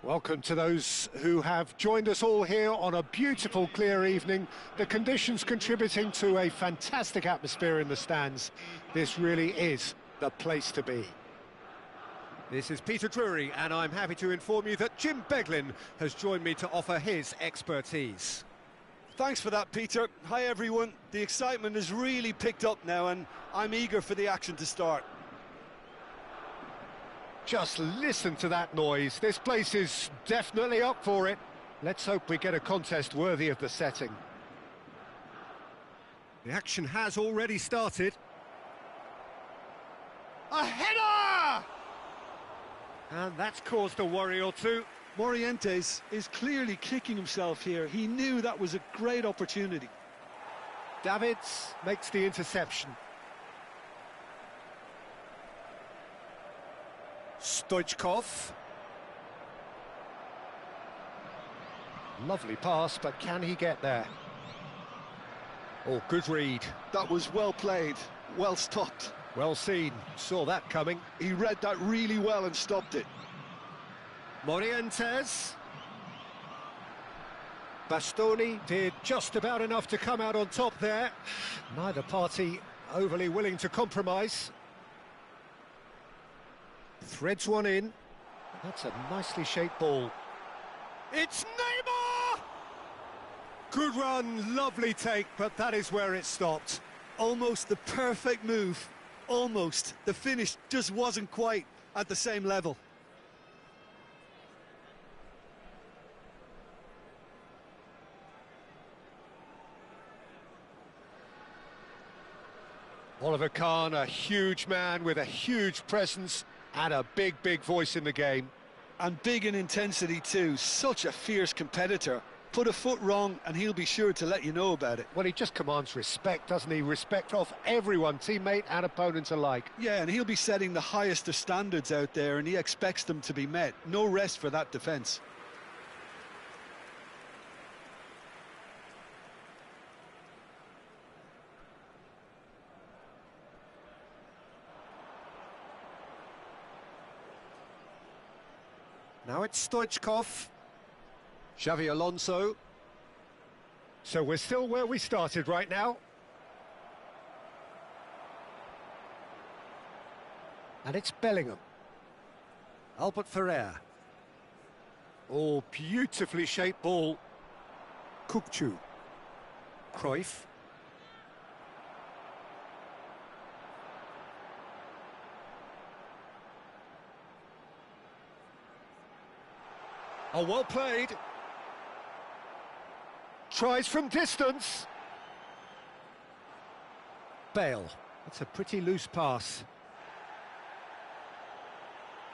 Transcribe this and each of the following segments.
Welcome to those who have joined us all here on a beautiful, clear evening. The conditions contributing to a fantastic atmosphere in the stands. This really is the place to be. This is Peter Drury, and I'm happy to inform you that Jim Beglin has joined me to offer his expertise. Thanks for that, Peter. Hi, everyone. The excitement has really picked up now, and I'm eager for the action to start. Just listen to that noise. This place is definitely up for it. Let's hope we get a contest worthy of the setting. The action has already started. A header! And that's caused a worry or two. Morientes is clearly kicking himself here. He knew that was a great opportunity. Davids makes the interception. Stoichkov. Lovely pass, but can he get there? Oh, good read. That was well played, well stopped. Well seen, saw that coming. He read that really well and stopped it. Morientes. Bastoni did just about enough to come out on top there. Neither party overly willing to compromise. Threads one in. That's a nicely shaped ball. It's Neymar! Good run, lovely take, but that is where it stopped. Almost the perfect move. Almost. The finish just wasn't quite at the same level. Oliver Kahn, a huge man with a huge presence and a big, big voice in the game. And big in intensity too, such a fierce competitor. Put a foot wrong and he'll be sure to let you know about it. Well, he just commands respect, doesn't he? Respect of everyone, teammate and opponent alike. Yeah, and he'll be setting the highest of standards out there and he expects them to be met. No rest for that defence. Now it's Stoichkov. Xavi Alonso. So we're still where we started right now. And it's Bellingham. Albert Ferrer. Oh, beautifully shaped ball. Kukçu. Cruyff. Oh, well played. Tries from distance. Bale. That's a pretty loose pass.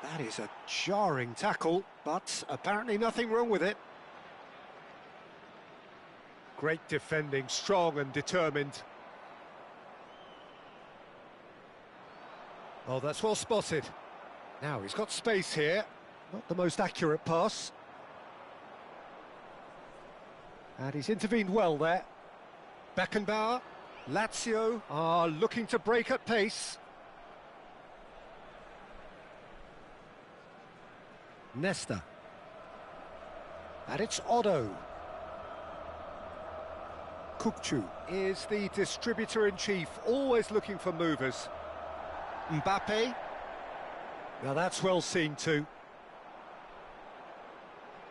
That is a jarring tackle, but apparently nothing wrong with it. Great defending, strong and determined. Oh, that's well spotted. Now he's got space here. Not the most accurate pass. And he's intervened well there. Beckenbauer, Lazio are looking to break at pace. Nesta. And it's Otto. Kukçu is the distributor-in-chief, always looking for movers. Mbappe. Now that's well seen too.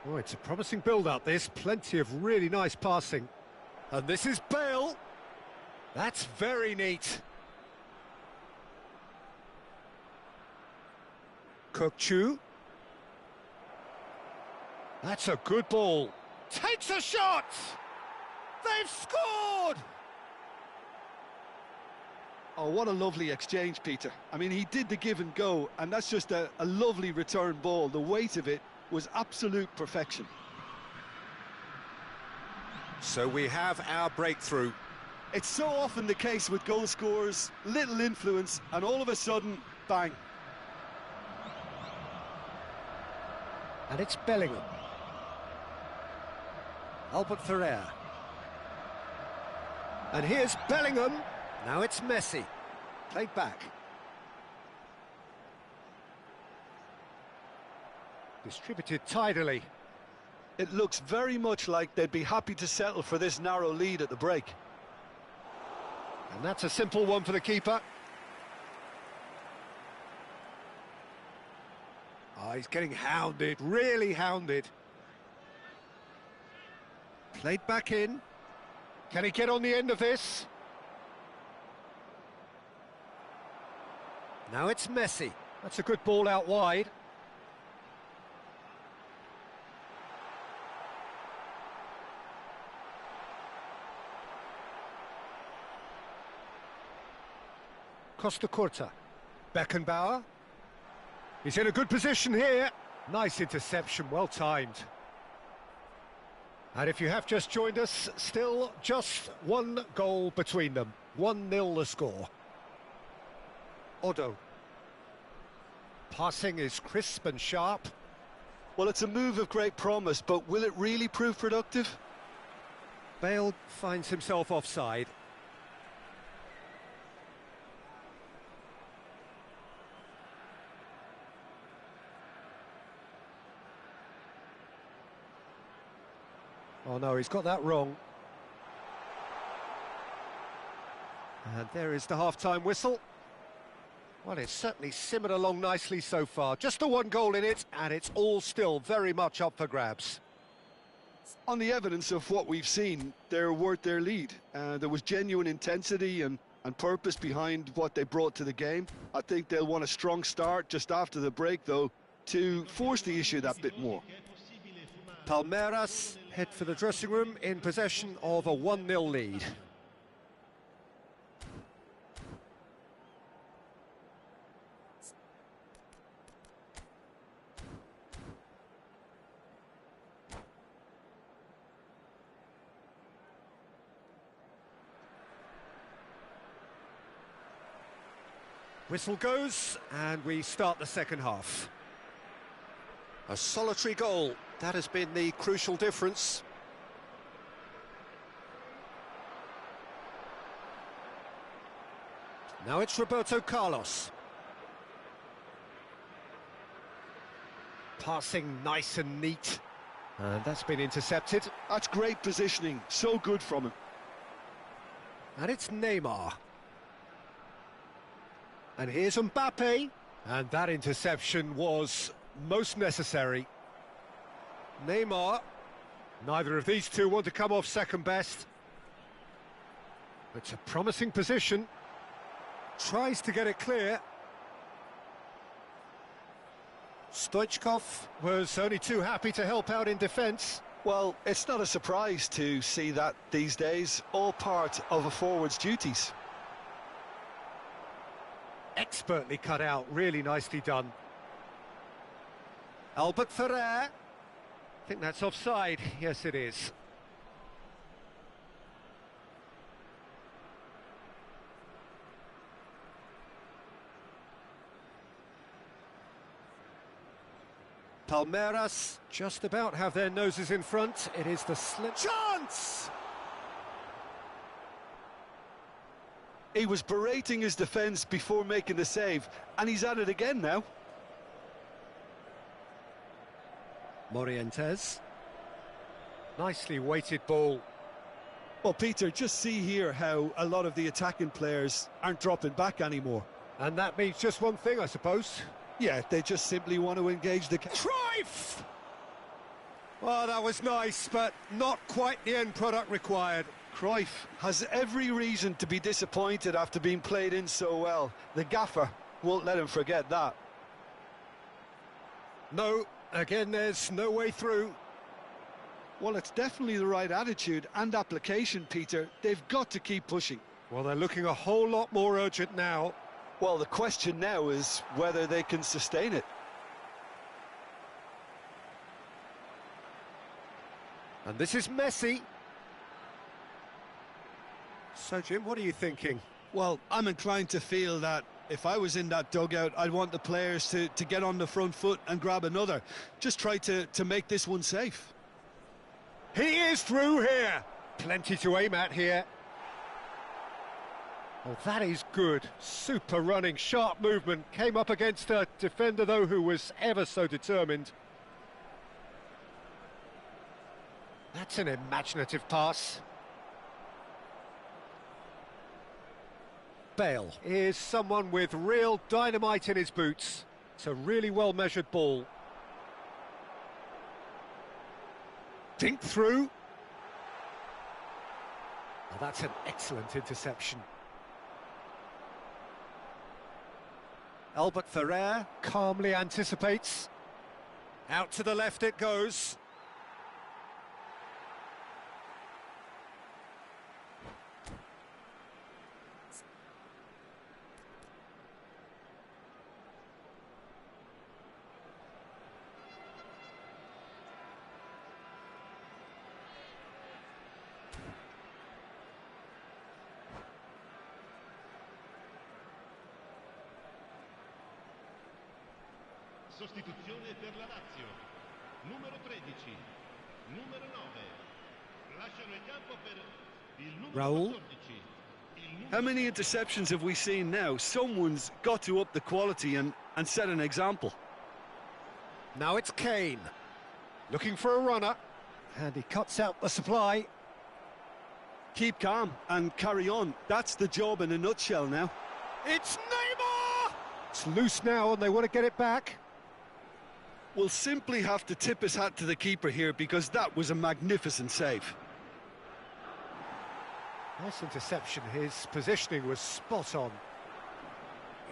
Oh, it's a promising build-up, this. Plenty of really nice passing. And this is Bale. That's very neat. Kukçu. That's a good ball. Takes a shot! They've scored! Oh, what a lovely exchange, Peter. I mean, he did the give and go, and that's just a lovely return ball. The weight of it was absolute perfection. So we have our breakthrough. It's so often the case with goal scorers, little influence, and all of a sudden, bang. And it's Bellingham. Albert Ferrer. And here's Bellingham. Now it's Messi. Played back. Distributed tidily. It looks very much like they'd be happy to settle for this narrow lead at the break. And that's a simple one for the keeper. Oh, he's getting hounded, really hounded. Played back in. Can he get on the end of this? Now it's Messi. That's a good ball out wide. Costa Curta. Beckenbauer. He's in a good position here. Nice interception, well timed. And if you have just joined us, still just one goal between them. 1-0 the score. Odo. Passing is crisp and sharp. Well, it's a move of great promise, but will it really prove productive? Bale finds himself offside. Oh no, he's got that wrong. And there is the half-time whistle. Well, it's certainly simmered along nicely so far. Just the one goal in it, and it's all still very much up for grabs. On the evidence of what we've seen, they're worth their lead. There was genuine intensity and purpose behind what they brought to the game. I think they'll want a strong start just after the break, though, to force the issue that bit more. Palmeiras head for the dressing room in possession of a 1-0 lead. Whistle goes, and we start the second half. A solitary goal, that has been the crucial difference. Now it's Roberto Carlos. Passing nice and neat. And that's been intercepted. That's great positioning, so good from him. And it's Neymar. And here's Mbappe. And that interception was most necessary. Neymar. Neither of these two want to come off second best. It's a promising position. Tries to get it clear. Stoichkov was only too happy to help out in defence. Well, it's not a surprise to see that these days, all part of a forward's duties. Expertly cut out, really nicely done. Albert Ferrer. I think that's offside. Yes, it is. Palmeiras just about have their noses in front. It is the slip chance! He was berating his defence before making the save, and he's at it again now. Morientes. Nicely weighted ball. Well, Peter, just see here how a lot of the attacking players aren't dropping back anymore. And that means just one thing, I suppose. Yeah, they just simply want to engage the... Cruyff! Well, that was nice, but not quite the end product required. Cruyff has every reason to be disappointed after being played in so well. The gaffer won't let him forget that. No, again, there's no way through. Well, it's definitely the right attitude and application, Peter. They've got to keep pushing. Well, they're looking a whole lot more urgent now. Well, the question now is whether they can sustain it. And this is Messi. So, Jim, what are you thinking? Well, I'm inclined to feel that if I was in that dugout, I'd want the players to get on the front foot and grab another. Just try to make this one safe. He is through here. Plenty to aim at here. Oh, that is good. Super running, sharp movement. Came up against a defender, though, who was ever so determined. That's an imaginative pass. Bale is someone with real dynamite in his boots. It's a really well-measured ball. Dink through. Well, that's an excellent interception. Albert Ferrer calmly anticipates. Out to the left it goes. Sostituzione per la Lazio. Numero 13, numero 9. Lasciano il campo per il numero Raul. 14. How many interceptions have we seen now? Someone's got to up the quality and set an example. Now it's Kane, looking for a runner, and he cuts out the supply. Keep calm and carry on. That's the job in a nutshell now. It's Neymar! It's loose now and they want to get it back. We'll simply have to tip his hat to the keeper here because that was a magnificent save. Nice interception, his positioning was spot on.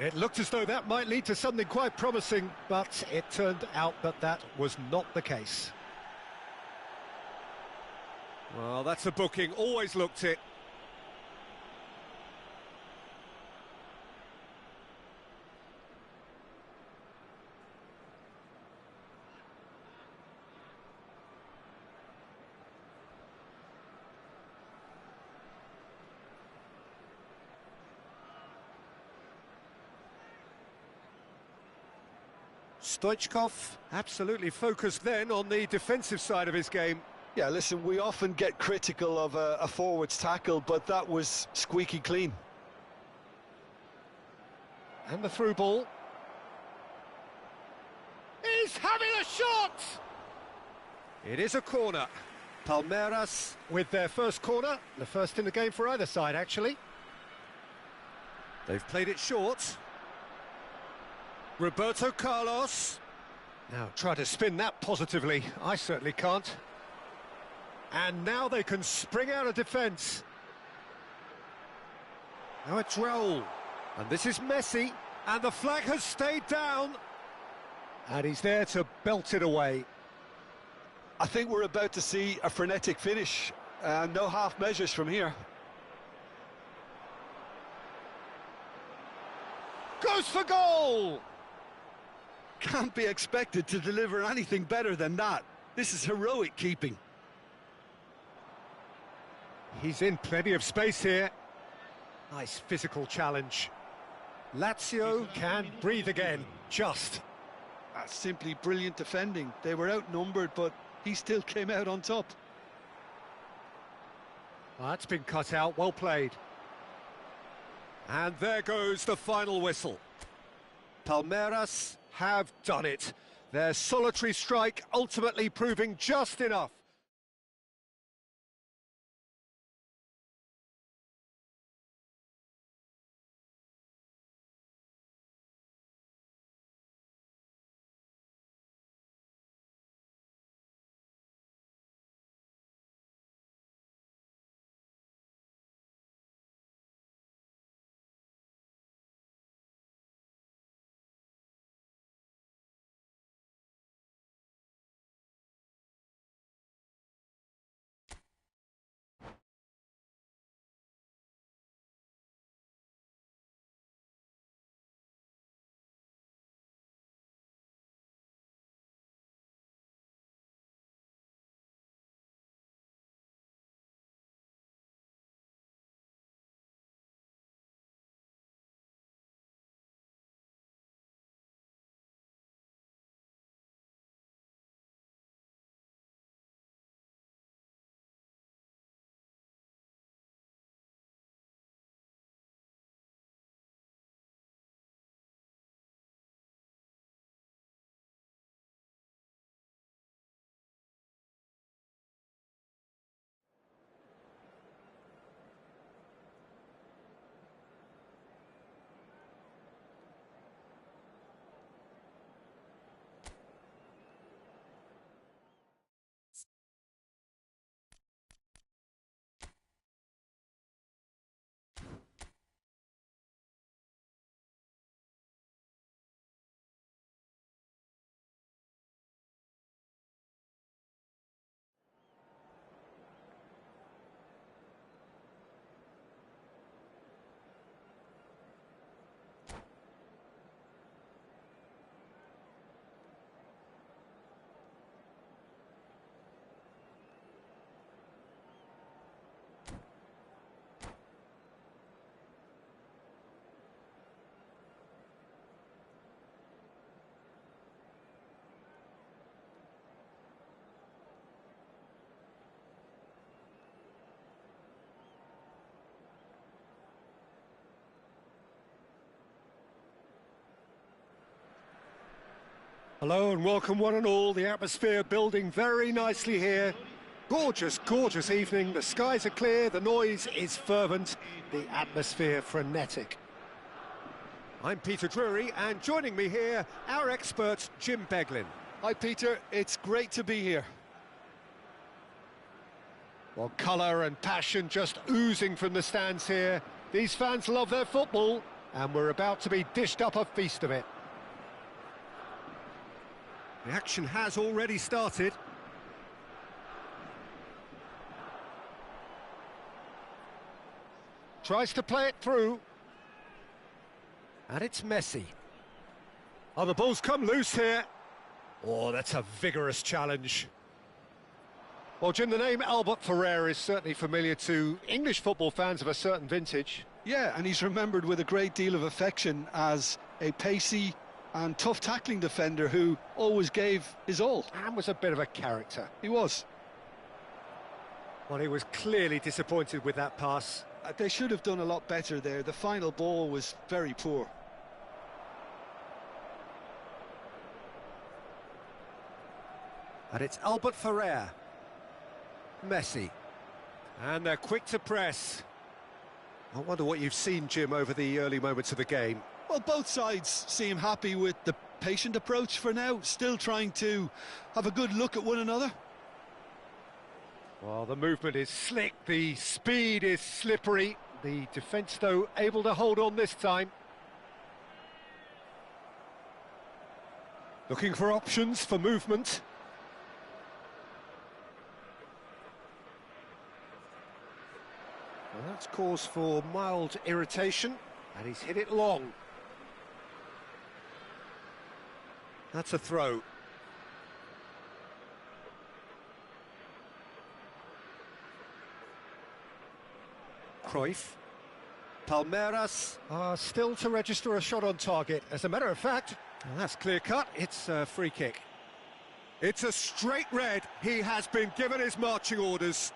It looked as though that might lead to something quite promising, but it turned out that that was not the case. Well, that's a booking, always looked it. Stoichkov absolutely focused then on the defensive side of his game. Yeah, listen, we often get critical of a forward's tackle, but that was squeaky clean. And the through ball. He's having a shot! It is a corner. Palmeiras with their first corner, the first in the game for either side, actually. They've played it short. Roberto Carlos. Now try to spin that positively. I certainly can't. And now they can spring out of defence. Now it's Raul. And this is Messi. And the flag has stayed down. And he's there to belt it away. I think we're about to see a frenetic finish. No half measures from here. Goes for goal! Can't be expected to deliver anything better than that. This is heroic keeping. He's in plenty of space here. Nice physical challenge. Lazio can breathe again, just. That's simply brilliant defending. They were outnumbered, but he still came out on top. Well, that's been cut out, well played. And there goes the final whistle. Palmeiras have done it. Their solitary strike ultimately proving just enough Hello and welcome one and all. The atmosphere building very nicely here. Gorgeous, gorgeous evening. The skies are clear, the noise is fervent, the atmosphere frenetic. I'm Peter Drury, and joining me here, our expert, Jim Beglin. Hi, Peter. It's great to be here. Well, colour and passion just oozing from the stands here. These fans love their football, and we're about to be dished up a feast of it. The action has already started. Tries to play it through. And it's Messi. Oh, the ball's come loose here. Oh, that's a vigorous challenge. Well, Jim, the name Albert Ferrer is certainly familiar to English football fans of a certain vintage. Yeah, and he's remembered with a great deal of affection as a pacey and tough tackling defender who always gave his all. And was a bit of a character. He was. Well, he was clearly disappointed with that pass. They should have done a lot better there. The final ball was very poor. And it's Albert Ferrer. Messi. And they're quick to press. I wonder what you've seen, Jim, over the early moments of the game. Well, both sides seem happy with the patient approach for now, still trying to have a good look at one another. Well, the movement is slick, the speed is slippery. The defence, though, able to hold on this time. Looking for options for movement. Well, that's cause for mild irritation, and he's hit it long. That's a throw. Cruyff. Palmeiras are still to register a shot on target. As a matter of fact, that's clear cut, it's a free kick. It's a straight red. He has been given his marching orders.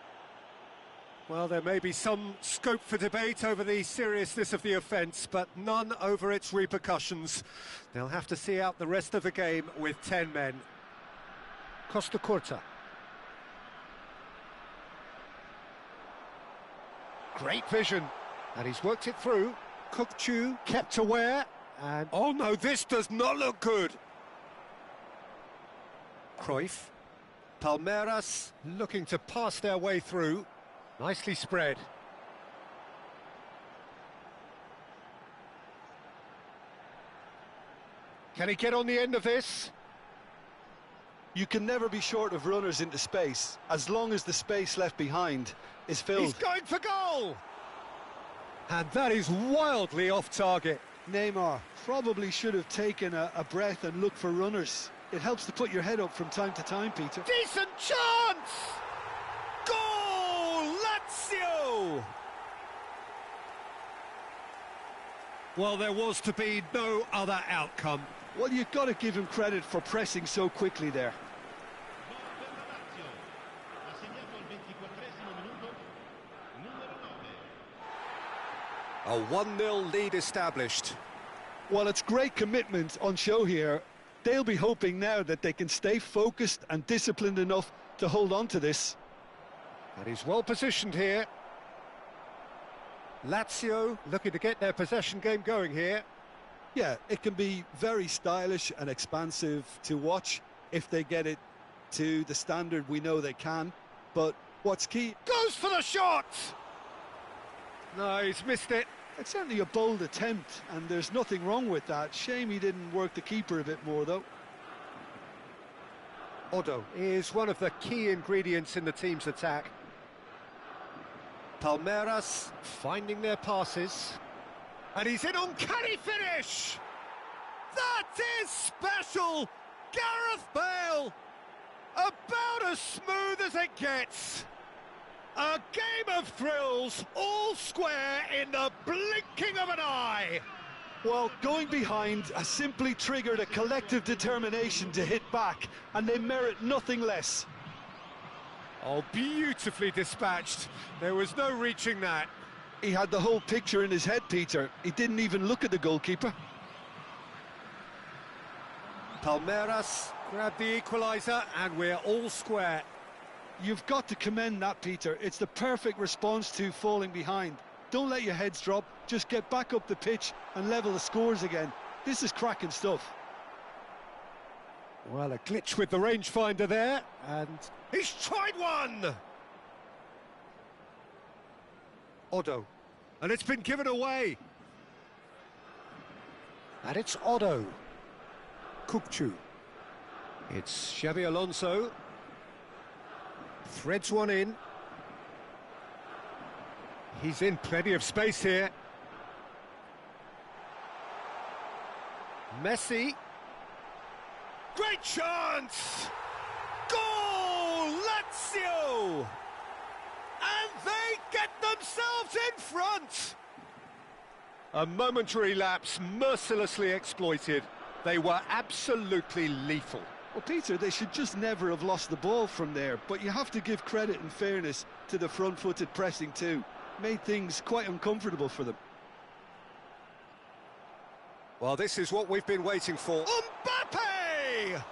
Well, there may be some scope for debate over the seriousness of the offence, but none over its repercussions. They'll have to see out the rest of the game with 10 men. Costa Curta. Great vision, and he's worked it through. Kukçu kept aware, and oh no, this does not look good. Cruyff. Palmeiras looking to pass their way through. Nicely spread. Can he get on the end of this? You can never be short of runners into space, as long as the space left behind is filled. He's going for goal! And that is wildly off target. Neymar probably should have taken a breath and looked for runners. It helps to put your head up from time to time, Peter. Decent chance! Goal! Lazio! Well, there was to be no other outcome. Well, you've got to give him credit for pressing so quickly there. A 1-0 lead established. Well, it's great commitment on show here. They'll be hoping now that they can stay focused and disciplined enough to hold on to this. And he's well positioned here. Lazio looking to get their possession game going here. Yeah, it can be very stylish and expansive to watch if they get it to the standard we know they can. But what's key... Goes for the shot! No, he's missed it. It's certainly a bold attempt, and there's nothing wrong with that. Shame he didn't work the keeper a bit more, though. Odo is one of the key ingredients in the team's attack. Palmeiras finding their passes. And he's in uncanny finish! That is special! Gareth Bale! About as smooth as it gets! A game of thrills, all square in the blinking of an eye! Well, going behind has simply triggered a collective determination to hit back, and they merit nothing less. Oh, beautifully dispatched. There was no reaching that. He had the whole picture in his head, Peter. He didn't even look at the goalkeeper. Palmeiras grab the equaliser, and we're all square. You've got to commend that, Peter. It's the perfect response to falling behind. Don't let your heads drop, just get back up the pitch and level the scores again. This is cracking stuff. Well, a glitch with the rangefinder there, and he's tried one! Otto, and it's been given away. And it's Otto. Kukcu. It's Xabi Alonso. Threads one in. He's in plenty of space here. Messi. Great chance! Goal! Lazio! And they get themselves in front! A momentary lapse mercilessly exploited. They were absolutely lethal. Well, Peter, they should just never have lost the ball from there, but you have to give credit and fairness to the front-footed pressing too. Made things quite uncomfortable for them. Well, this is what we've been waiting for. Mbappe!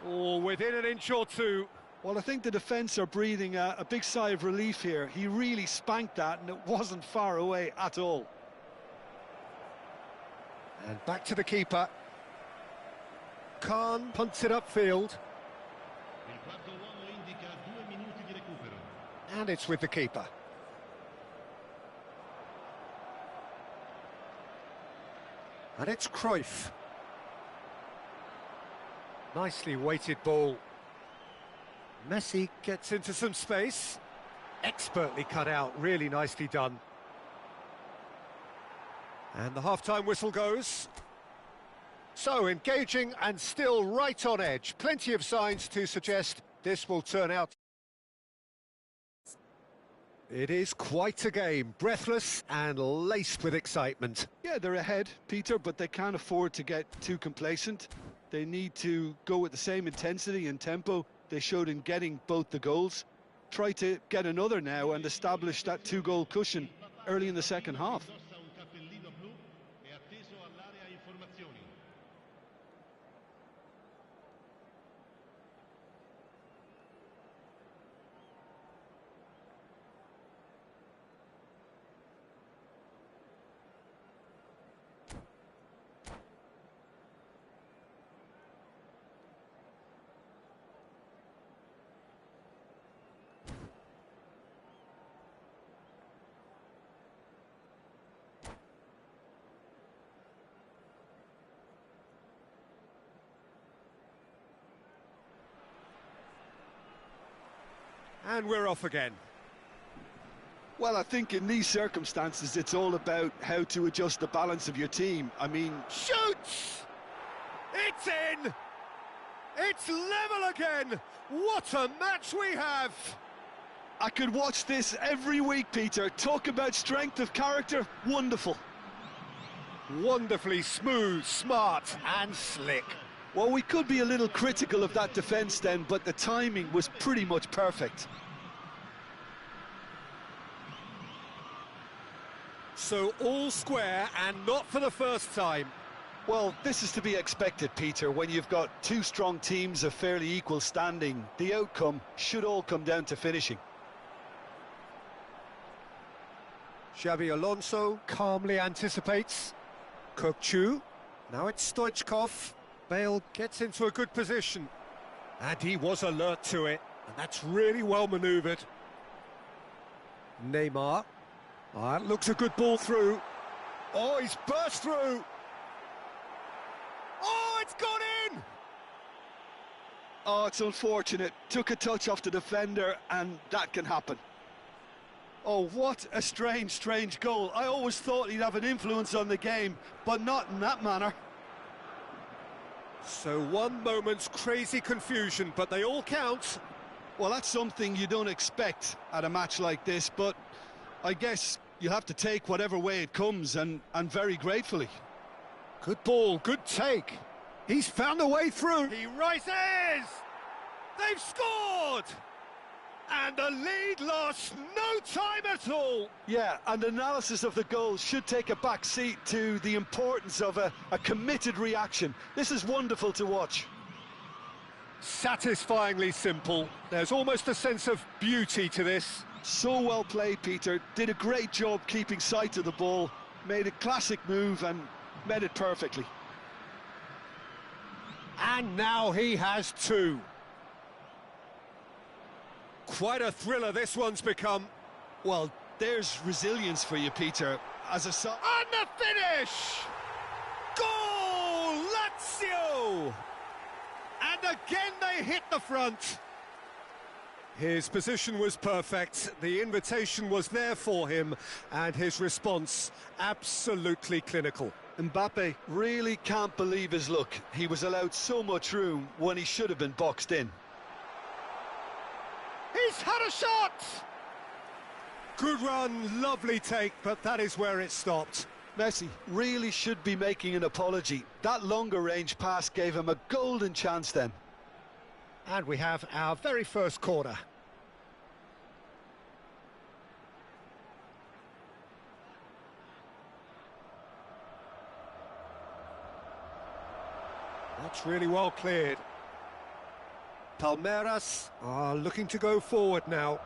Oh, within an inch or two. Well, I think the defence are breathing a big sigh of relief here. He really spanked that, and it wasn't far away at all. And back to the keeper. Khan punts it upfield. Il quarto uomo indica 2 minuti di recupero. And it's with the keeper. And it's Cruyff. Nicely weighted ball. Messi gets into some space. Expertly cut out, really nicely done. And the half-time whistle goes. So, engaging and still right on edge. Plenty of signs to suggest this will turn out. It is quite a game, breathless and laced with excitement. Yeah, they're ahead, Peter, but they can't afford to get too complacent. They need to go with the same intensity and tempo they showed in getting both the goals. Try to get another now and establish that 2-goal cushion early in the second half. Indossa un cappellino blu e atteso all'area informazioni. And we're off again. Well, I think in these circumstances, it's all about how to adjust the balance of your team. I mean... Shoots! It's in! It's level again! What a match we have! I could watch this every week, Peter. Talk about strength of character. Wonderful. Wonderfully smooth, smart and slick. Well, we could be a little critical of that defence then, but the timing was pretty much perfect. So all square, and not for the first time. Well, this is to be expected, Peter. When you've got two strong teams of fairly equal standing, the outcome should all come down to finishing. Xabi Alonso calmly anticipates. Kukcu. Now it's Stoichkov. Bale gets into a good position. And he was alert to it. And that's really well manoeuvred. Neymar. That looks a good ball through. Oh, he's burst through. Oh, it's gone in! Oh, it's unfortunate. Took a touch off the defender, and that can happen. Oh, what a strange goal. I always thought he'd have an influence on the game, but not in that manner. So one moment's crazy confusion, but they all count. Well, that's something you don't expect at a match like this, but I guess you'll have to take whatever way it comes, and very gratefully. Good ball, good take. He's found a way through. He rises! They've scored! And the lead lost no time at all. Yeah, and analysis of the goal should take a back seat to the importance of a committed reaction. This is wonderful to watch. Satisfyingly simple. There's almost a sense of beauty to this. So well played, Peter. Did a great job keeping sight of the ball. Made a classic move and met it perfectly. And now he has two. Quite a thriller this one's become. Well, there's resilience for you, Peter. As a side. And the finish! Goal! Lazio! And again they hit the front. His position was perfect, the invitation was there for him, and his response absolutely clinical. Mbappe really can't believe his luck. He was allowed so much room when he should have been boxed in. He's had a shot! Good run, lovely take, but that is where it stopped. Messi really should be making an apology. That longer range pass gave him a golden chance then. And we have our very first corner. That's really well cleared. Palmeiras are looking to go forward now.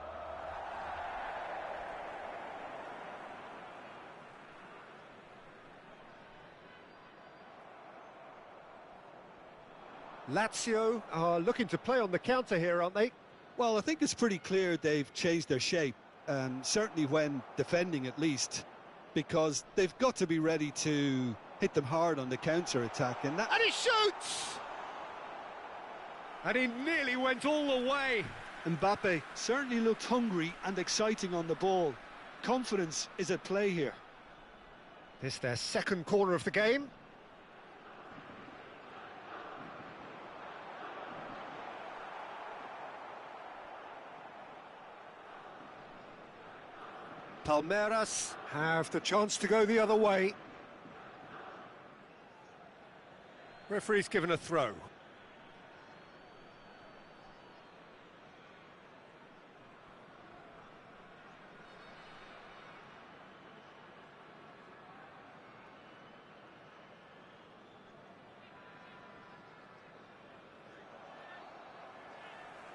Lazio are looking to play on the counter here, aren't they? Well, I think it's pretty clear they've changed their shape, certainly when defending at least, because they've got to be ready to hit them hard on the counter-attack. And he shoots! And he nearly went all the way. Mbappe certainly looked hungry and exciting on the ball. Confidence is at play here. This their second corner of the game. Palmeiras have the chance to go the other way. Referee's given a throw.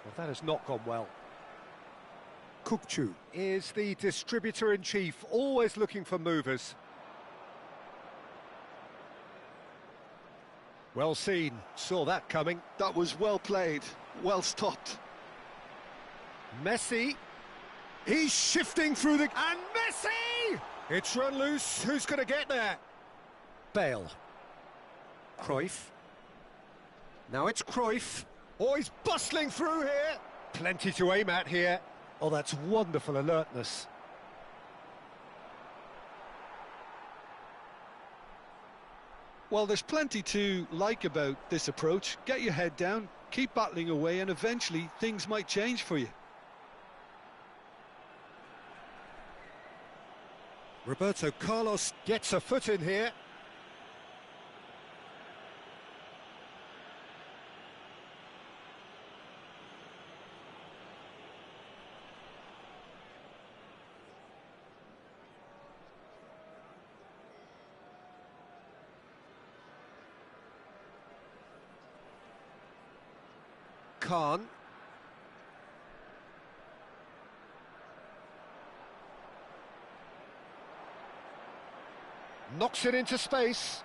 Well, that has not gone well. Kukcu is the distributor-in-chief, always looking for movers. Well seen, saw that coming. That was well played, well stopped. Messi, he's shifting through the... And Messi! It's run loose, who's going to get there? Bale. Cruyff. Now it's Cruyff. Oh, he's bustling through here. Plenty to aim at here. Oh, that's wonderful alertness. Well, there's plenty to like about this approach. Get your head down, keep battling away, and eventually things might change for you. Roberto Carlos gets a foot in here. Khan. Knocks it into space.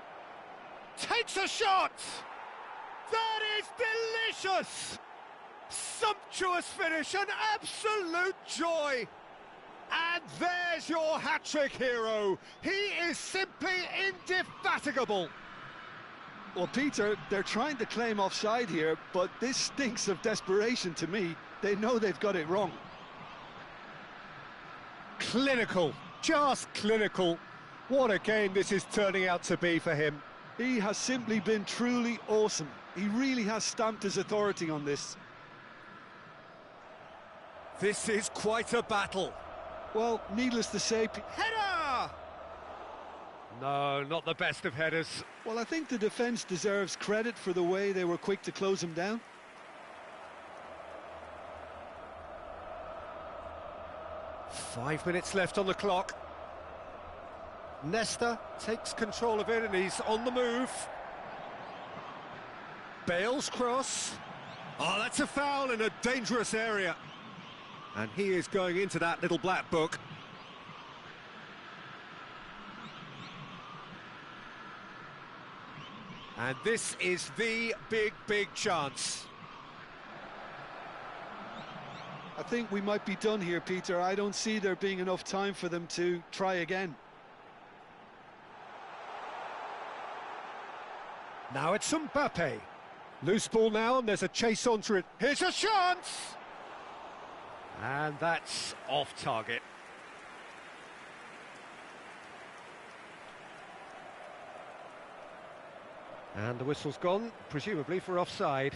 Takes a shot! That is delicious! Sumptuous finish, an absolute joy! And there's your hat-trick hero. He is simply indefatigable. Well, Peter, they're trying to claim offside here, but this stinks of desperation to me. They know they've got it wrong. Clinical, just clinical. What a game this is turning out to be for him. He has simply been truly awesome. He really has stamped his authority on this. This is quite a battle. Well, needless to say... Header! No, not the best of headers. Well, I think the defence deserves credit for the way they were quick to close him down. 5 minutes left on the clock. Nesta takes control of it and he's on the move. Bale's cross. Oh, that's a foul in a dangerous area. And he is going into that little black book. And this is the big chance. I think we might be done here, Peter. I don't see there being enough time for them to try again. Now it's Mbappe. Loose ball now, and there's a chase onto it. Here's a chance! And that's off target. And the whistle's gone, presumably for offside.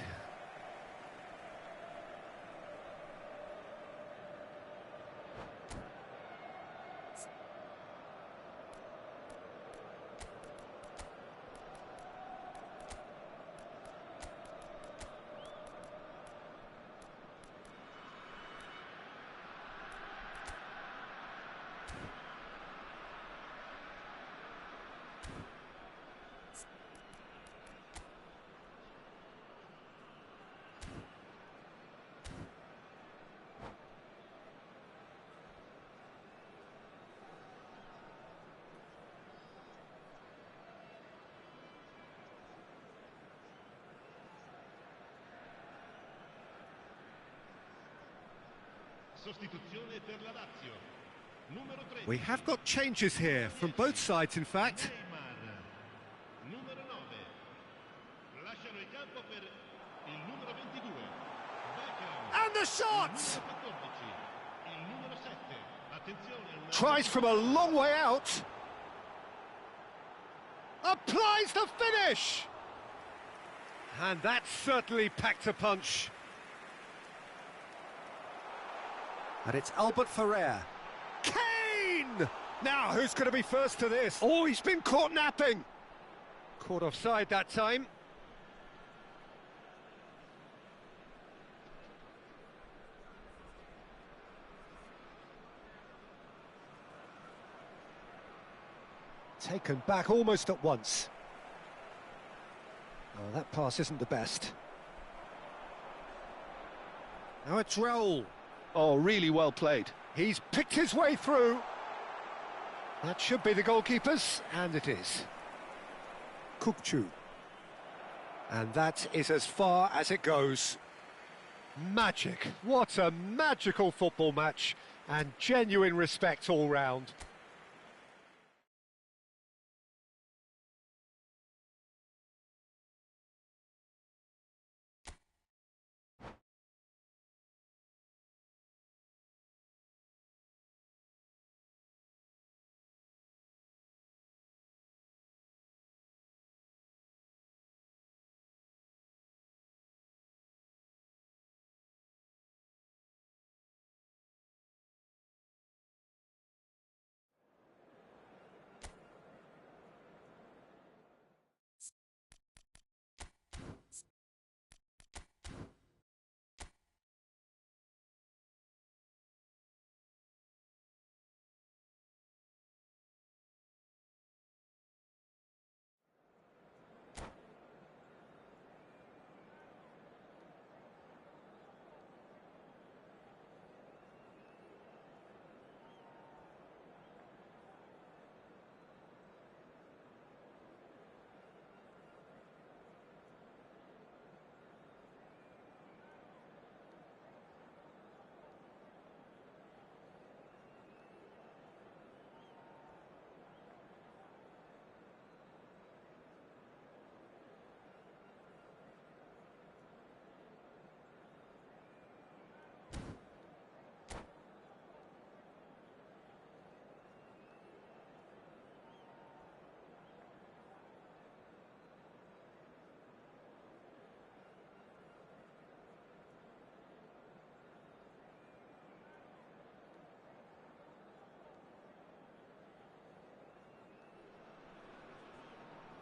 Sostituzione per la Lazio. Numero 13. We have got changes here, from both sides in fact. Numero 9. Lasciano il campo per il numero 22. Beckham. And the shot! Numero 14. Il numero 7. Attenzione. Tries from a long way out. Applies the finish! And that certainly packed a punch. And it's Albert Ferrer. Kane! Now, who's going to be first to this? Oh, he's been caught napping. Caught offside that time. Taken back almost at once. Oh, that pass isn't the best. Now it's Raul. Oh, really well played. He's picked his way through. That should be the goalkeeper's, and it is. Kukçu. And that is as far as it goes. Magic. What a magical football match, and genuine respect all round.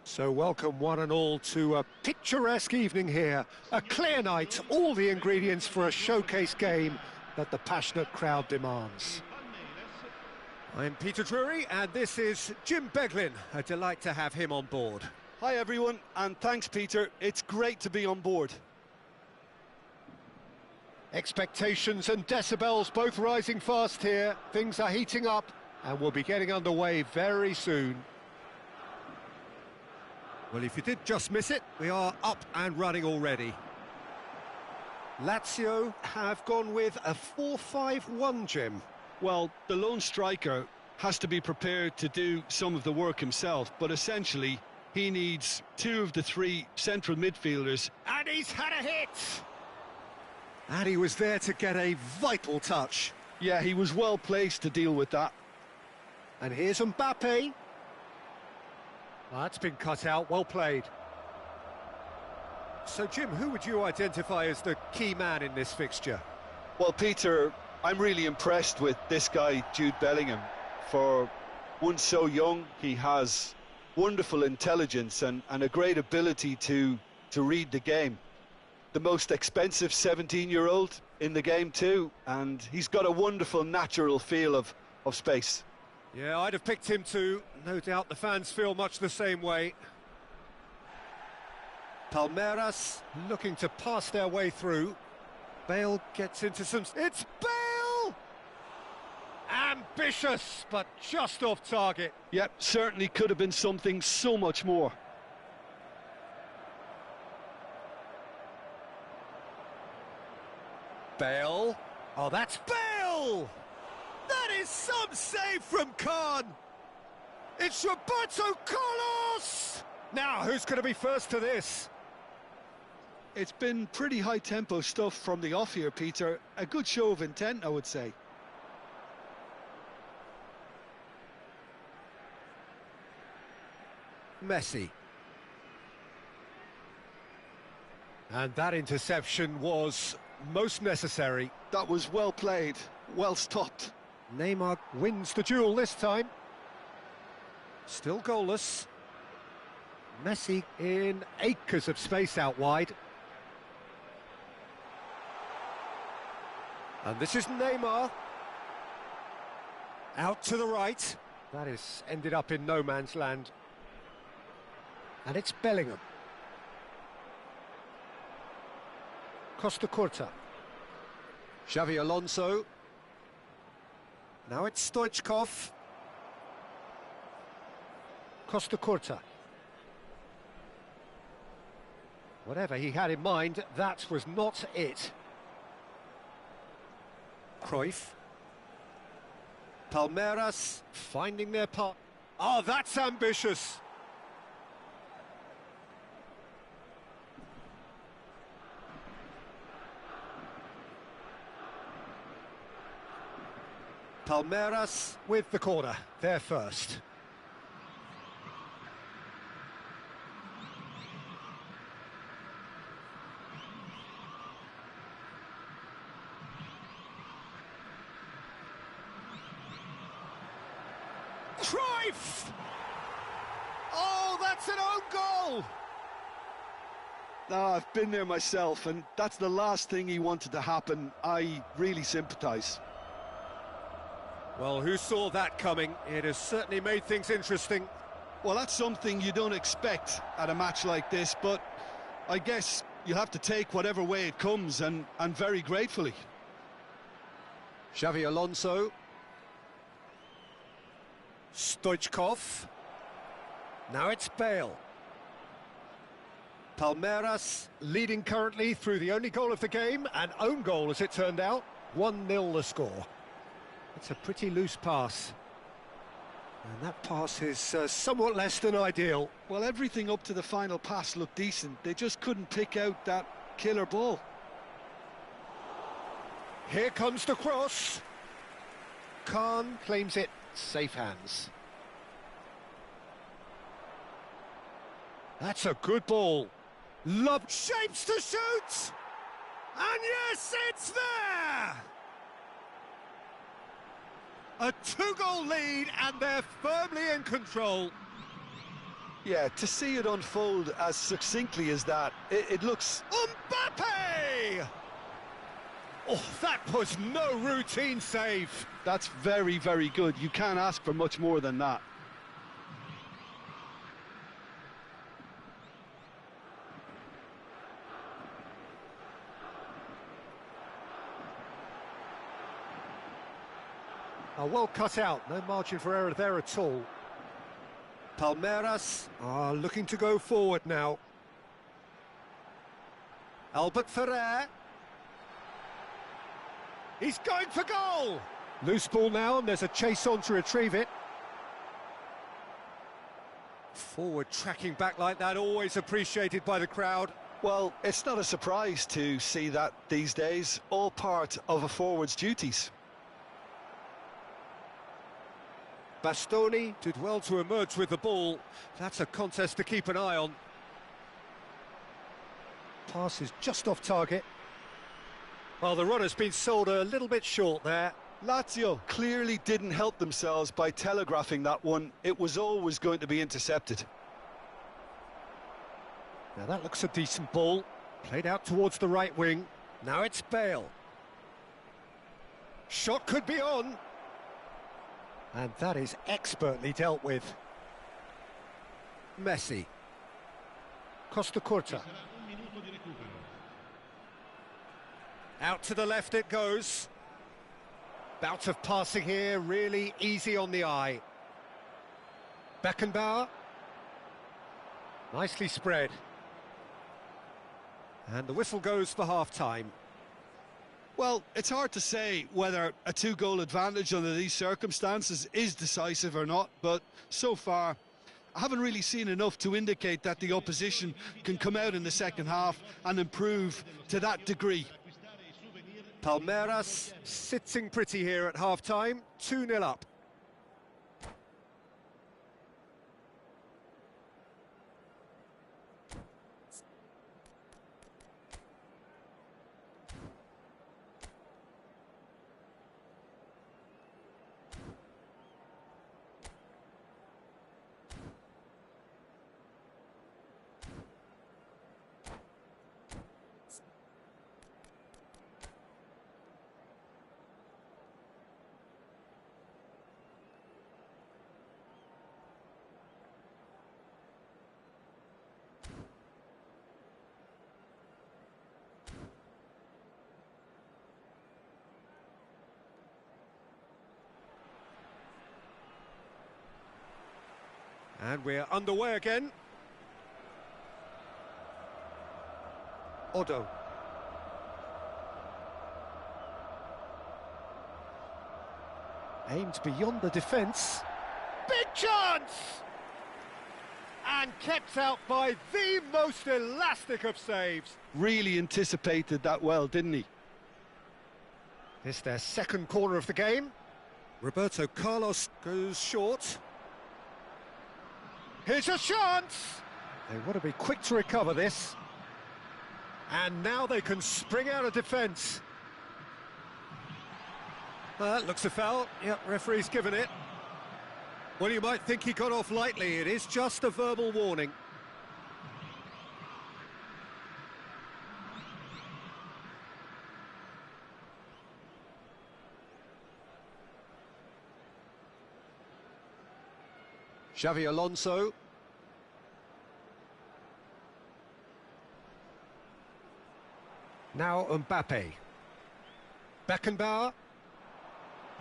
So welcome one and all to a picturesque evening here. A clear night, all the ingredients for a showcase game that the passionate crowd demands. I'm Peter Drury, and this is Jim Beglin. A delight to have him on board. Hi everyone, and thanks Peter. It's great to be on board. Expectations and decibels both rising fast here. Things are heating up, and we'll be getting underway very soon. Well, if you did just miss it, we are up and running already. Lazio have gone with a 4-5-1, Jim. Well, the lone striker has to be prepared to do some of the work himself, but essentially he needs two of the three central midfielders. And he's had a hit! And he was there to get a vital touch. Yeah, he was well placed to deal with that. And here's Mbappe. That's been cut out, well played. So, Jim, who would you identify as the key man in this fixture? Well, Peter, I'm really impressed with this guy, Jude Bellingham. For one so young, he has wonderful intelligence and a great ability to read the game. The most expensive 17-year-old in the game too, and he's got a wonderful natural feel of space. Yeah, I'd have picked him too. No doubt the fans feel much the same way. Palmeiras looking to pass their way through. Bale gets into some... It's Bale! Ambitious, but just off target. Yep, certainly could have been something so much more. Bale. Oh, that's Bale! That is some save from Khan! It's Roberto Carlos! Now, who's going to be first to this? It's been pretty high-tempo stuff from the off here, Peter. A good show of intent, I would say. Messi. And that interception was most necessary. That was well played, well stopped. Neymar wins the duel this time. Still goalless. Messi in acres of space out wide. And this is Neymar. Out to the right. That is ended up in no man's land. And it's Bellingham. Costa Curta. Xavi Alonso. Now it's Stoichkov. Costa Curta. Whatever he had in mind, that was not it. Cruyff. Palmeiras finding their part. Oh, that's ambitious. Palmeiras with the corner, they're first. Cruyff! Oh, that's an own goal! I've been there myself, and that's the last thing he wanted to happen. I really sympathise. Well, who saw that coming? It has certainly made things interesting. Well, that's something you don't expect at a match like this, but I guess you have to take whatever way it comes, and very gratefully. Xavi Alonso. Stoichkov. Now it's Bale. Palmeiras leading currently through the only goal of the game, an own goal as it turned out. 1-0 the score. It's a pretty loose pass. And that pass is somewhat less than ideal. Well, everything up to the final pass looked decent. They just couldn't pick out that killer ball. Here comes the cross. Khan claims it. Safe hands. That's a good ball. Love shapes to shoot. And yes, it's there. A two-goal lead, and they're firmly in control. Yeah, to see it unfold as succinctly as that, it looks... Mbappe! Oh, that was no routine save. That's very, very good. You can't ask for much more than that. Well cut out, no margin for error there at all. Palmeiras are looking to go forward now. Albert Ferrer. He's going for goal! Loose ball now, and there's a chase on to retrieve it. Forward tracking back like that, always appreciated by the crowd. Well, it's not a surprise to see that these days, all part of a forward's duties. Bastoni did well to emerge with the ball. That's a contest to keep an eye on. Pass is just off target. Well, the runner's been sold a little bit short there. Lazio clearly didn't help themselves by telegraphing that one. It was always going to be intercepted. Now that looks a decent ball. Played out towards the right wing. Now it's Bale. Shot could be on. And that is expertly dealt with. Messi. Costa Curta. Out to the left it goes. Bout of passing here, really easy on the eye. Beckenbauer. Nicely spread. And the whistle goes for half-time. Well, it's hard to say whether a two-goal advantage under these circumstances is decisive or not, but so far I haven't really seen enough to indicate that the opposition can come out in the second half and improve to that degree. Palmeiras sitting pretty here at half-time, 2-0 up. And we're underway again. Odo. Aimed beyond the defence. Big chance! And kept out by the most elastic of saves. Really anticipated that well, didn't he? This their second corner of the game. Roberto Carlos goes short. Here's a chance! They want to be quick to recover this. And now they can spring out of defence. That looks a foul. Yep, referee's given it. Well, you might think he got off lightly. It is just a verbal warning. Xavi Alonso. Now Mbappe. Beckenbauer.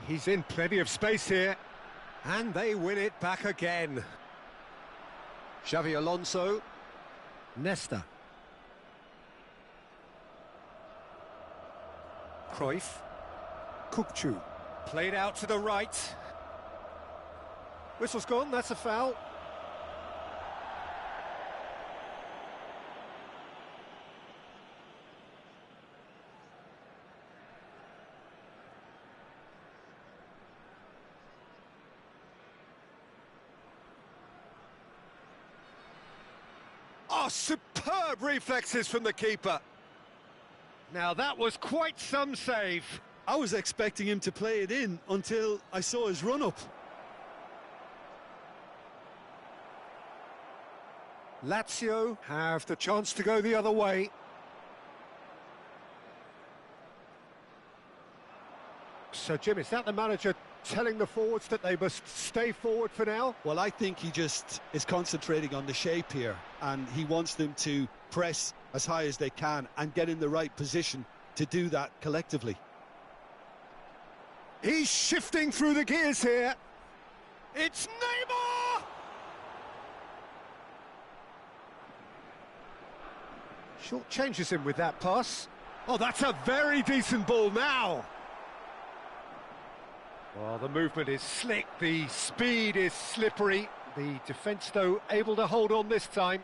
He's in plenty of space here. And they win it back again. Xavi Alonso. Nesta. Cruyff. Kukçu. Played out to the right. Whistle's gone, that's a foul. Oh, superb reflexes from the keeper. Now that was quite some save. I was expecting him to play it in until I saw his run-up. Lazio have the chance to go the other way. So, Jim, is that the manager telling the forwards that they must stay forward for now? Well, I think he just is concentrating on the shape here, and he wants them to press as high as they can and get in the right position to do that collectively. He's shifting through the gears here. It's Neymar! Short changes him with that pass. Oh, that's a very decent ball now. Well, the movement is slick, the speed is slippery. The defence, though, able to hold on this time.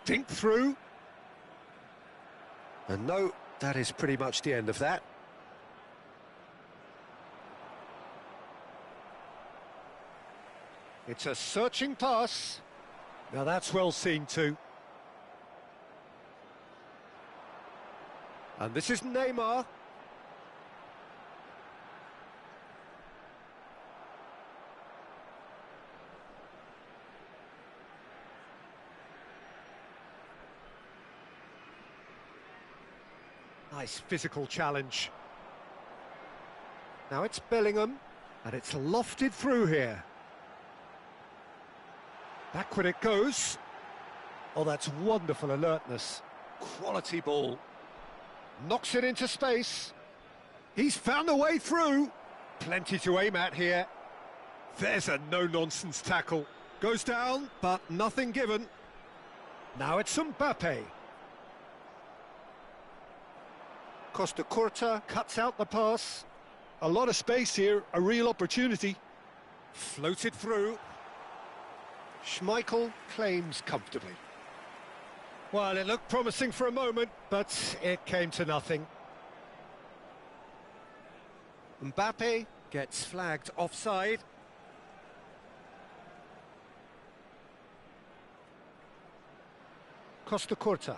Dink through. And no, that is pretty much the end of that. It's a searching pass. Now that's well seen too. And this is Neymar. Nice physical challenge. Now it's Bellingham, and it's lofted through here. Backward it goes. Oh, that's wonderful alertness. Quality ball. Knocks it into space. He's found a way through. Plenty to aim at here. There's a no-nonsense tackle. Goes down, but nothing given. Now it's Mbappe. Costa Curta cuts out the pass. A lot of space here, a real opportunity. Floated through. Schmeichel claims comfortably. Well, it looked promising for a moment, but it came to nothing. Mbappe gets flagged offside. Costa Curta.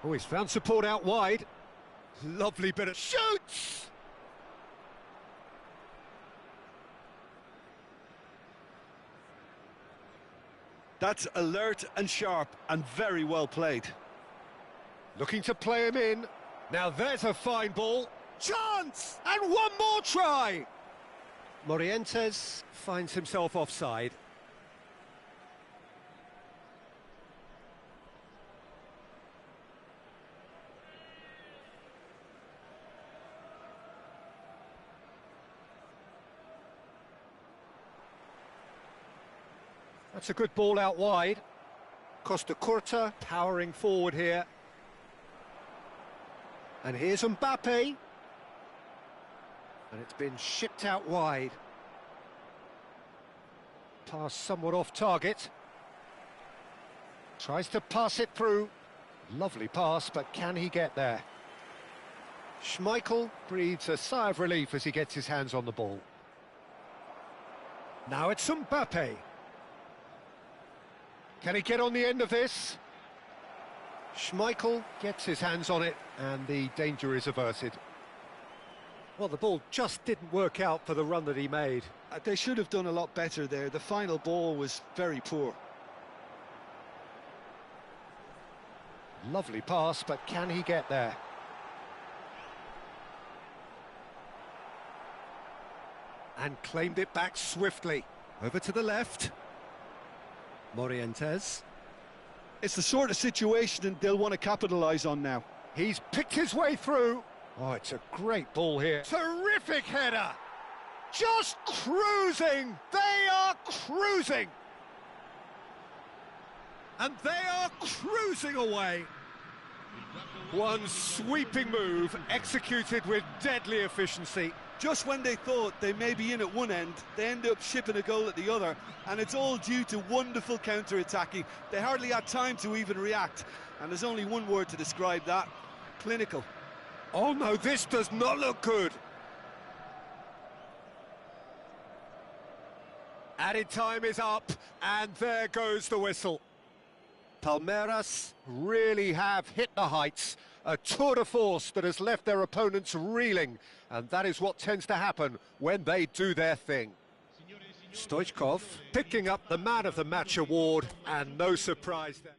Oh, he's found support out wide. Lovely bit of shoots! That's alert and sharp and very well played. Looking to play him in. Now there's a fine ball. Chance! And one more try! Morientes finds himself offside. That's a good ball out wide. Costa Curta powering forward here. And here's Mbappe. And it's been shipped out wide. Pass somewhat off target. Tries to pass it through. Lovely pass, but can he get there? Schmeichel breathes a sigh of relief as he gets his hands on the ball. Now it's Mbappe. Can he get on the end of this? Schmeichel gets his hands on it, and the danger is averted. Well, the ball just didn't work out for the run that he made. They should have done a lot better there. The final ball was very poor. Lovely pass, but can he get there? And claimed it back swiftly. Over to the left. Morientes. It's the sort of situation that they'll want to capitalise on now. He's picked his way through. Oh, it's a great ball here. Terrific header! Just cruising! They are cruising! And they are cruising away. One sweeping move executed with deadly efficiency. Just when they thought they may be in at one end, they end up shipping a goal at the other, and it's all due to wonderful counter-attacking. They hardly had time to even react, and there's only one word to describe that: clinical. Oh no, this does not look good. Added time is up, and there goes the whistle. Palmeiras really have hit the heights. A tour de force that has left their opponents reeling, and that is what tends to happen when they do their thing. Stoichkov picking up the Man of the Match award, and no surprise there.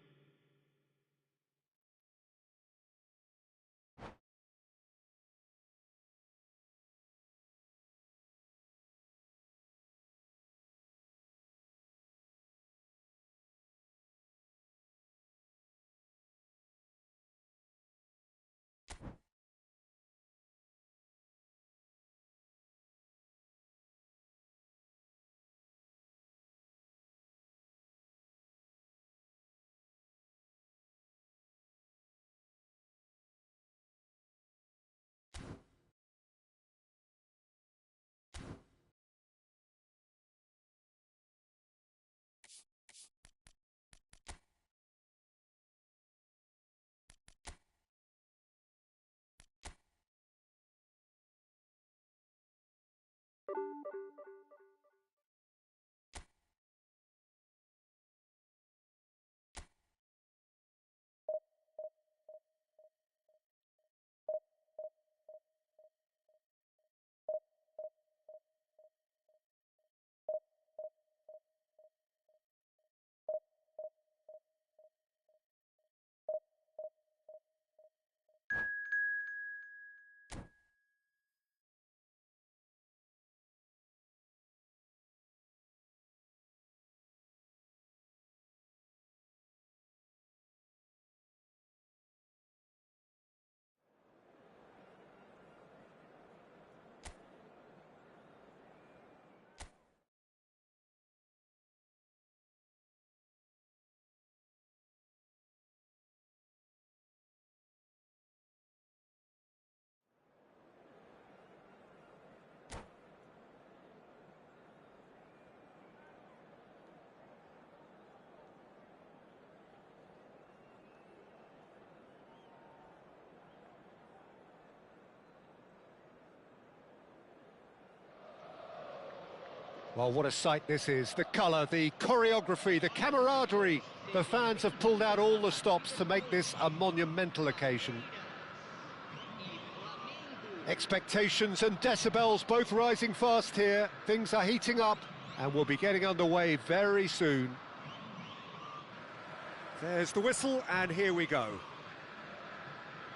Well, what a sight this is. The colour, the choreography, the camaraderie. The fans have pulled out all the stops to make this a monumental occasion. Expectations and decibels both rising fast here. Things are heating up and we'll be getting underway very soon. There's the whistle and here we go.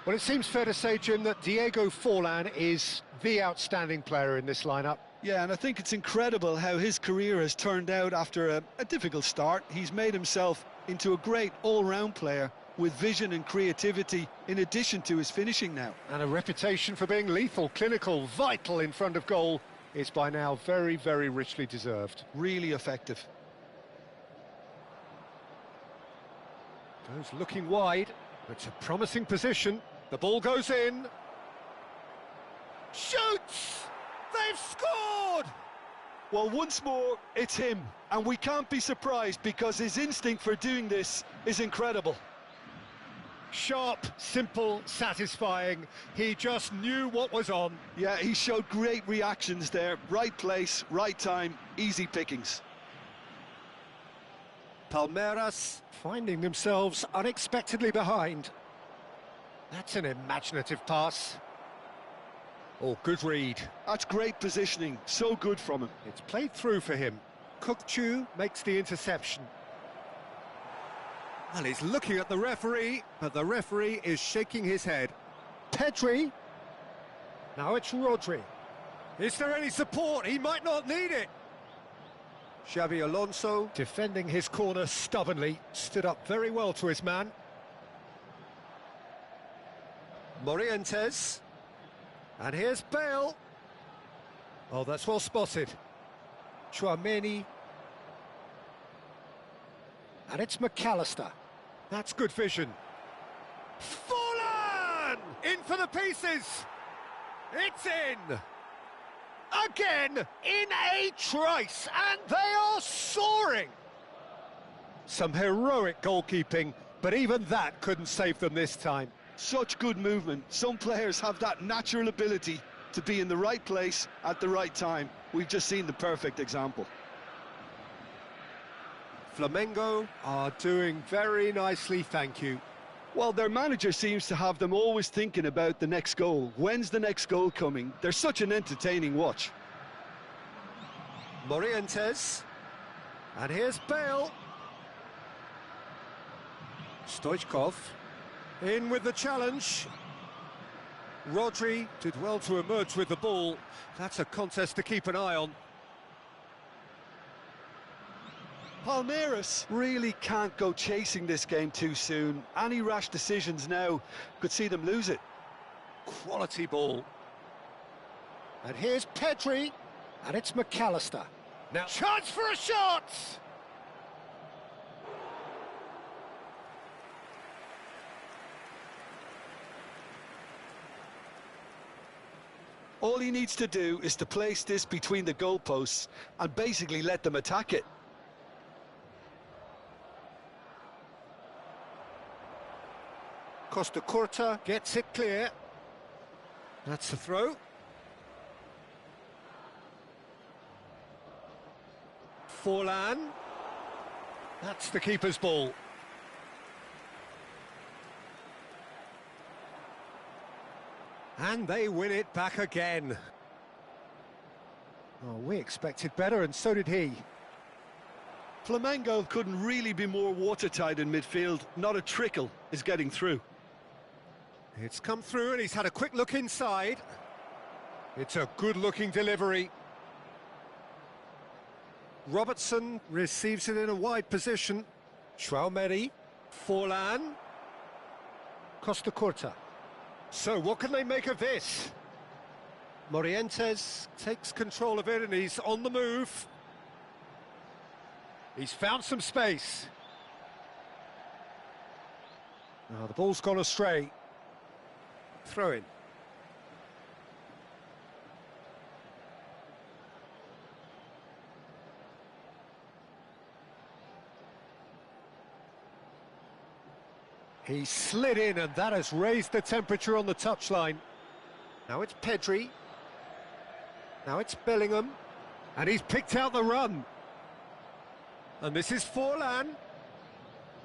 Well, it seems fair to say, Jim, that Diego Forlan is the outstanding player in this lineup. Yeah, and I think it's incredible how his career has turned out after a difficult start. He's made himself into a great all-round player with vision and creativity in addition to his finishing now. And a reputation for being lethal, clinical, vital in front of goal is by now very, very richly deserved. Really effective. Goes looking wide. It's a promising position. The ball goes in. Shoots! They've scored! Well, once more, it's him. And we can't be surprised because his instinct for doing this is incredible. Sharp, simple, satisfying. He just knew what was on. Yeah, he showed great reactions there. Right place, right time, easy pickings. Palmeiras finding themselves unexpectedly behind. That's an imaginative pass. Oh, good read. That's great positioning, so good from him. It's played through for him. Kukçu makes the interception. Well, he's looking at the referee, but the referee is shaking his head. Pedri. Now it's Rodri. Is there any support? He might not need it. Xabi Alonso, defending his corner stubbornly, stood up very well to his man. Morientes. And here's Bale. Oh, that's well spotted. Tchouaméni. And it's McAllister. That's good vision. Forlan! In for the pieces! It's in! Again, in a trice, and they are soaring! Some heroic goalkeeping, but even that couldn't save them this time. Such good movement. Some players have that natural ability to be in the right place at the right time. We've just seen the perfect example. Flamengo are doing very nicely, thank you. Well, their manager seems to have them always thinking about the next goal. When's the next goal coming? They're such an entertaining watch. Morientes. And here's Bale. Stoichkov. In with the challenge. Rodri did well to emerge with the ball. That's a contest to keep an eye on. Palmeiras really can't go chasing this game too soon. Any rash decisions now could see them lose it. Quality ball. And here's Pedri. And it's McAllister. Now, chance for a shot! All he needs to do is to place this between the goalposts and basically let them attack it. Costa Curta gets it clear. That's the throw. Forlan. That's the keeper's ball. And they win it back again. Oh, we expected better, and so did he. Flamengo couldn't really be more watertight in midfield. Not a trickle is getting through. It's come through and he's had a quick look inside. It's a good-looking delivery. Robertson receives it in a wide position. Tchouaméni, Forlan, Costa Curta. So what can they make of this? Morientes takes control of it and he's on the move. He's found some space. Now the ball's gone astray. Throw in. He slid in and that has raised the temperature on the touchline. Now it's Pedri. Now it's Bellingham. And he's picked out the run. And this is Forlan.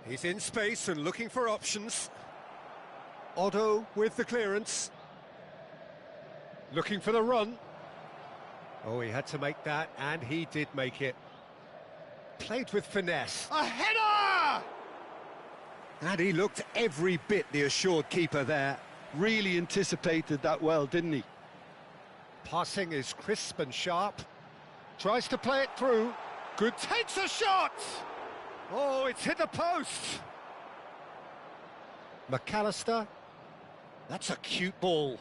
He's in space and looking for options. Otto with the clearance. Looking for the run. Oh, he had to make that, and he did make it. Played with finesse. A header! And he looked every bit the assured keeper there. Really anticipated that well, didn't he? Passing is crisp and sharp. Tries to play it through. Good, takes a shot! Oh, it's hit the post! McAllister. That's a cute ball.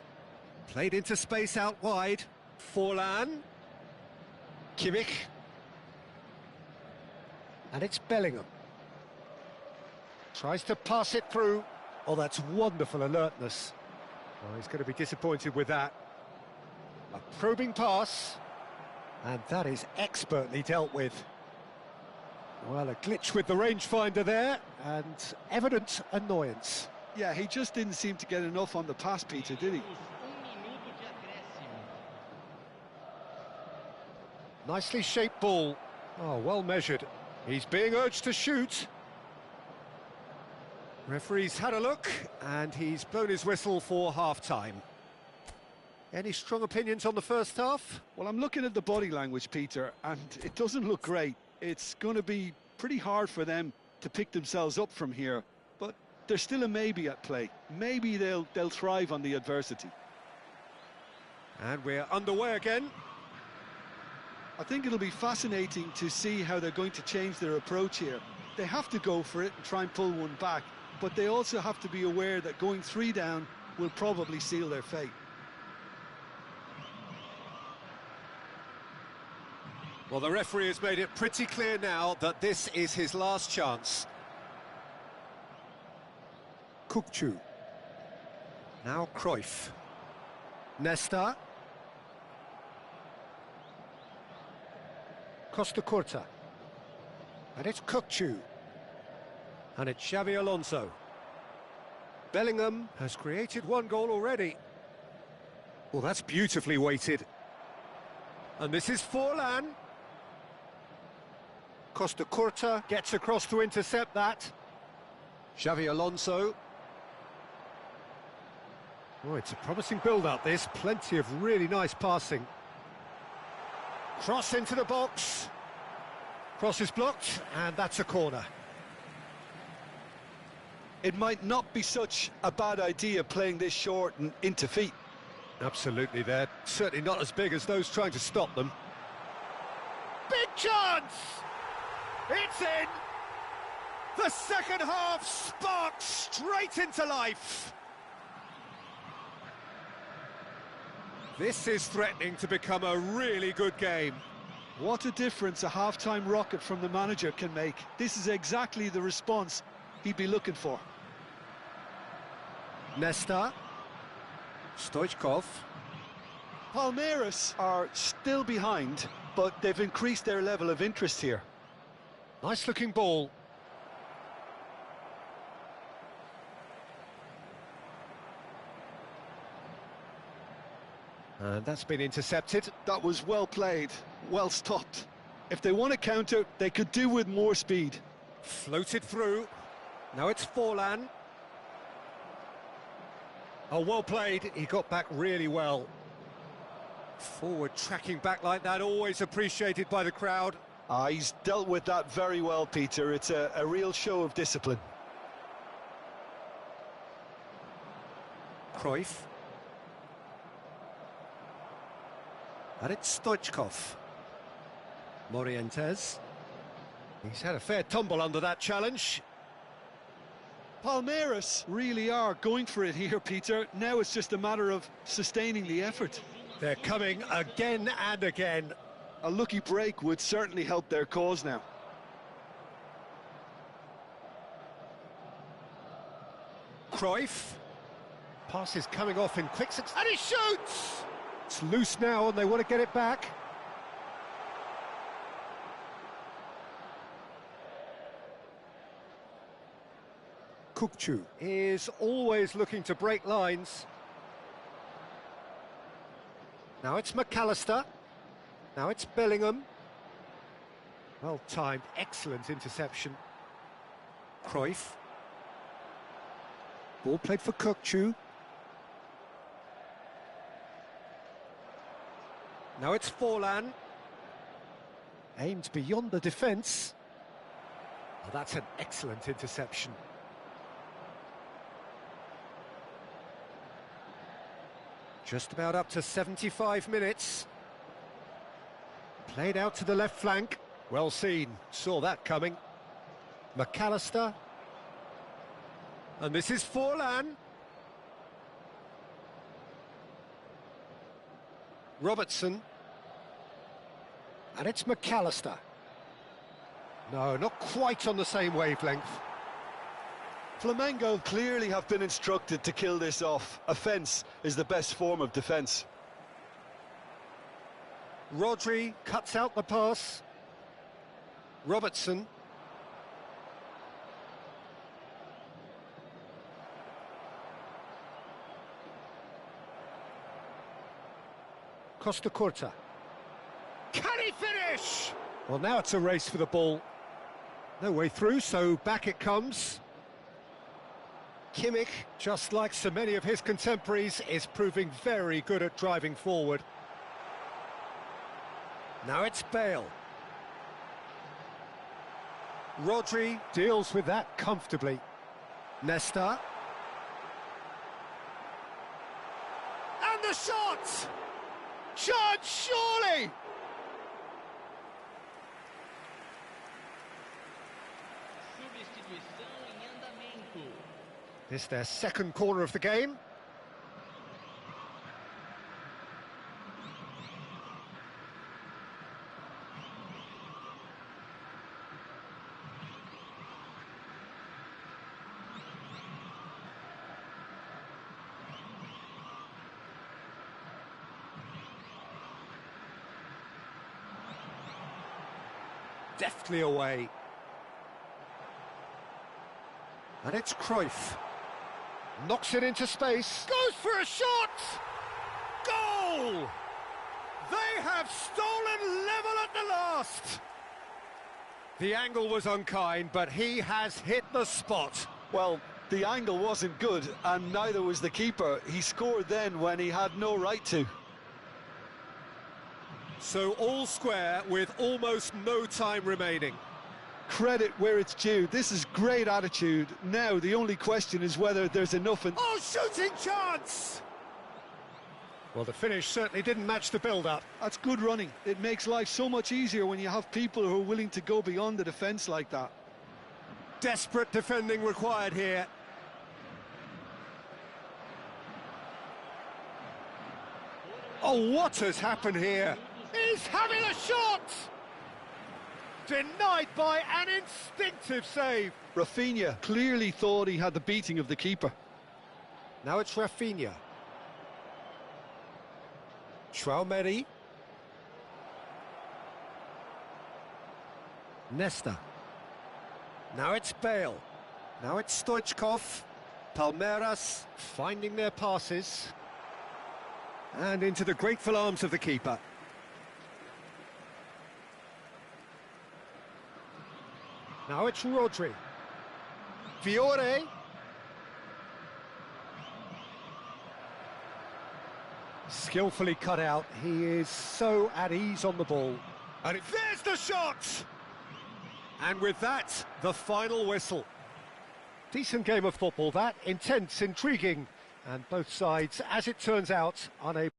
Played into space out wide. Forlan. Kimmich. And it's Bellingham. Tries to pass it through. Oh, that's wonderful alertness. Oh, he's going to be disappointed with that. A probing pass. And that is expertly dealt with. Well, a glitch with the rangefinder there, and evident annoyance. Yeah, he just didn't seem to get enough on the pass, Peter, did he? Nicely shaped ball. Oh, well measured. He's being urged to shoot. Referee's had a look, and he's blown his whistle for half-time. Any strong opinions on the first half? Well, I'm looking at the body language, Peter, and it doesn't look great. It's going to be pretty hard for them to pick themselves up from here, but there's still a maybe at play. Maybe they'll thrive on the adversity. And we're underway again. I think it'll be fascinating to see how they're going to change their approach here. They have to go for it and try and pull one back, but they also have to be aware that going 3 down will probably seal their fate. Well, the referee has made it pretty clear now that this is his last chance. Kukçu. Now Cruyff. Nesta. Costa Curta. And it's Kukçu. And it's Xavi Alonso. Bellingham has created 1 goal already. Well, that's beautifully weighted. And this is Forlan. Costa Curta gets across to intercept that. Xavi Alonso. Oh, it's a promising build-up, this. Plenty of really nice passing. Cross into the box. Cross is blocked, and that's a corner. It might not be such a bad idea playing this short and into feet. Absolutely, they're certainly not as big as those trying to stop them. Big chance! It's in! The second half sparks straight into life! This is threatening to become a really good game. What a difference a half-time rocket from the manager can make. This is exactly the response he'd be looking for. Nesta. Stoichkov. Palmeiras are still behind, but they've increased their level of interest here. Nice looking ball. And that's been intercepted. That was well played, well stopped. If they want to counter, they could do with more speed. Floated through. Now it's Forlan. Oh, well played. He got back really well. Forward tracking back like that, always appreciated by the crowd. He's dealt with that very well, Peter. It's a real show of discipline. Cruyff. And it's Stoichkov. Morientes. He's had a fair tumble under that challenge. Palmeiras really are going for it here, Peter. Now it's just a matter of sustaining the effort. They're coming again and again. A lucky break would certainly help their cause now. Cruyff. Pass is coming off in quick succession. And he shoots! It's loose now and they want to get it back. Kukçu is always looking to break lines. Now it's McAllister. Now it's Bellingham. Well timed, excellent interception. Cruyff. Ball played for Kökçü. Now it's Forlan. Aimed beyond the defence. Oh, that's an excellent interception. Just about up to 75 minutes. Played out to the left flank. Well seen, saw that coming. McAllister. And this is Forlan. Robertson. And it's McAllister. No, not quite on the same wavelength. Flamengo clearly have been instructed to kill this off. Offence is the best form of defence. Rodri cuts out the pass. Robertson. Costa Curta. Can he finish? Well, now it's a race for the ball. No way through, so back it comes. Kimmich, just like so many of his contemporaries, is proving very good at driving forward. Now it's Bale. Rodri deals with that comfortably. Nesta. And the shot! Chance, surely! Substituição em andamento. This their second corner of the game. Deftly away. And it's Cruyff. Knocks it into space. Goes for a shot! Goal! They have stolen level at the last! The angle was unkind, but he has hit the spot. Well, the angle wasn't good, and neither was the keeper. He scored then when he had no right to. So all square with almost no time remaining. Credit where it's due. This is great attitude. Now the only question is whether there's enough in... Oh, shooting chance! Well, the finish certainly didn't match the build-up. That's good running. It makes life so much easier when you have people who are willing to go beyond the defence like that. Desperate defending required here. Oh, what has happened here? He's having a shot! Denied by an instinctive save. Rafinha clearly thought he had the beating of the keeper. Now it's Rafinha. Traumeri. Nesta. Now it's Bale. Now it's Stoichkov. Palmeiras finding their passes. And into the grateful arms of the keeper. Now it's Rodri. Fiore. Skillfully cut out. He is so at ease on the ball. And there's the shot! And with that, the final whistle. Decent game of football, that. Intense, intriguing. And both sides, as it turns out, unable...